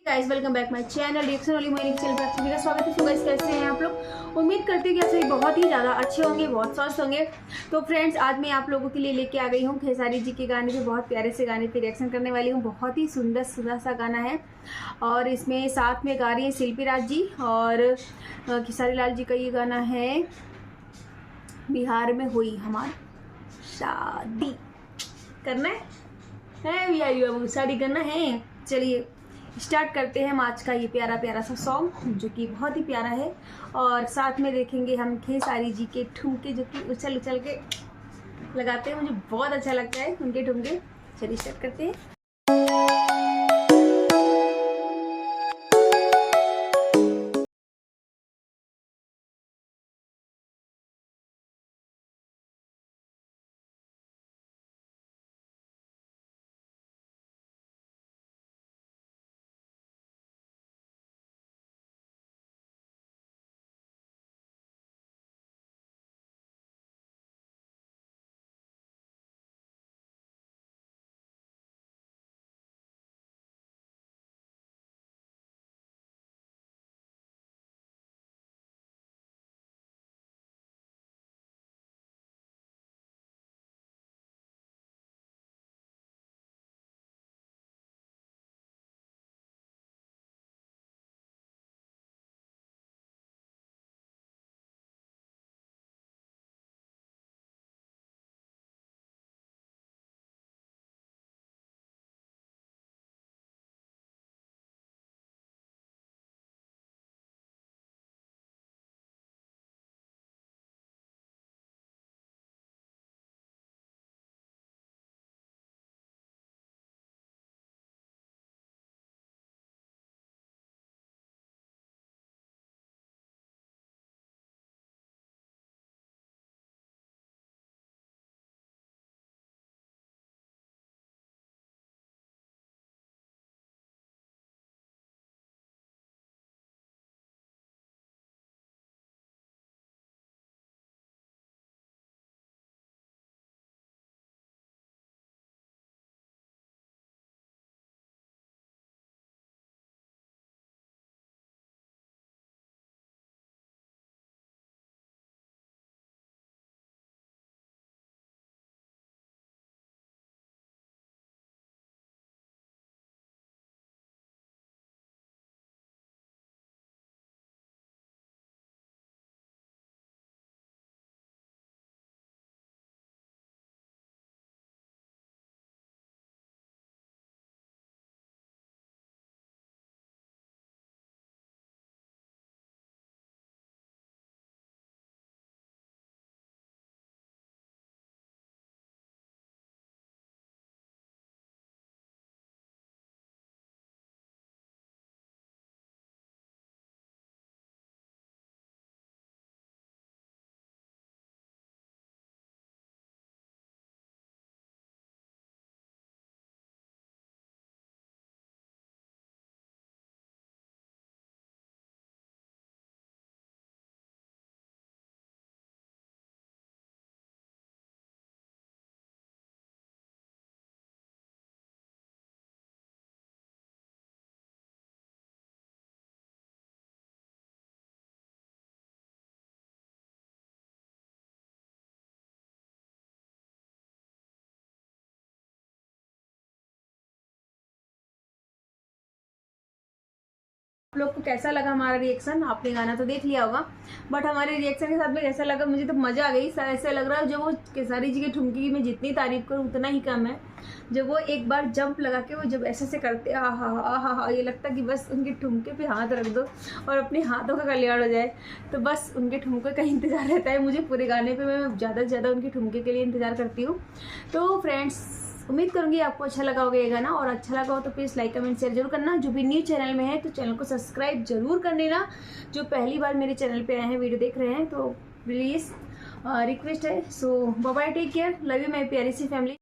Guys welcome back my channel reaction वाली मेरी channel पर सभी का स्वागत है। सो गाइस कैसे हैं आप लोग? उम्मीद करती हूँ कि आप सभी बहुत ही ज़्यादा अच्छे होंगे, बहुत स्वस्थ होंगे। तो फ्रेंड्स आज मैं आप लोगों के लिए लेके आ गई हूँ खेसारी जी के गाने पे, बहुत प्यारे से गाने पे रिएक्शन करने वाली हूँ। बहुत ही सुंदर सुंदर सा गाना है और इसमें साथ में गा रही है शिल्पी राज जी और खेसारी लाल जी का ये गाना है बिहार में हुई हमारी शादी। करना है भैया बाबू, शादी करना है। चलिए स्टार्ट करते हैं आज का ये प्यारा प्यारा सा सॉन्ग जो कि बहुत ही प्यारा है और साथ में देखेंगे हम खेसारी जी के ठुमके जो कि उछल उछल के लगाते हैं। मुझे बहुत अच्छा लगता है उनके ठुमके। चलिए स्टार्ट करते हैं। आप लोग को कैसा लगा हमारा रिएक्शन? आपने गाना तो देख लिया होगा बट हमारे रिएक्शन के साथ में कैसा लगा? मुझे तो मज़ा आ गई। ऐसा लग रहा है जो वो खेसारी जी के ठुमकी में जितनी तारीफ करूँ उतना ही कम है। जब वो एक बार जंप लगा के वो जब ऐसे करते हा, ये लगता कि बस उनके ठुमके पे हाथ रख दो और अपने हाथों का कल्याण हो जाए। तो बस उनके ठुमके का इंतज़ार रहता है मुझे पूरे गाने पर। मैं ज़्यादा से ज़्यादा उनके ठुमके के लिए इंतज़ार करती हूँ। तो फ्रेंड्स उम्मीद करूँगी आपको अच्छा लगा होगा ये गाना और अच्छा लगा हो तो प्लीज़ लाइक कमेंट शेयर जरूर करना। जो भी न्यू चैनल में है तो चैनल को सब्सक्राइब जरूर कर लेना। जो पहली बार मेरे चैनल पे आए हैं वीडियो देख रहे हैं तो प्लीज़ रिक्वेस्ट है। So bye bye, take care, love you my प्यारी सी फैमिली।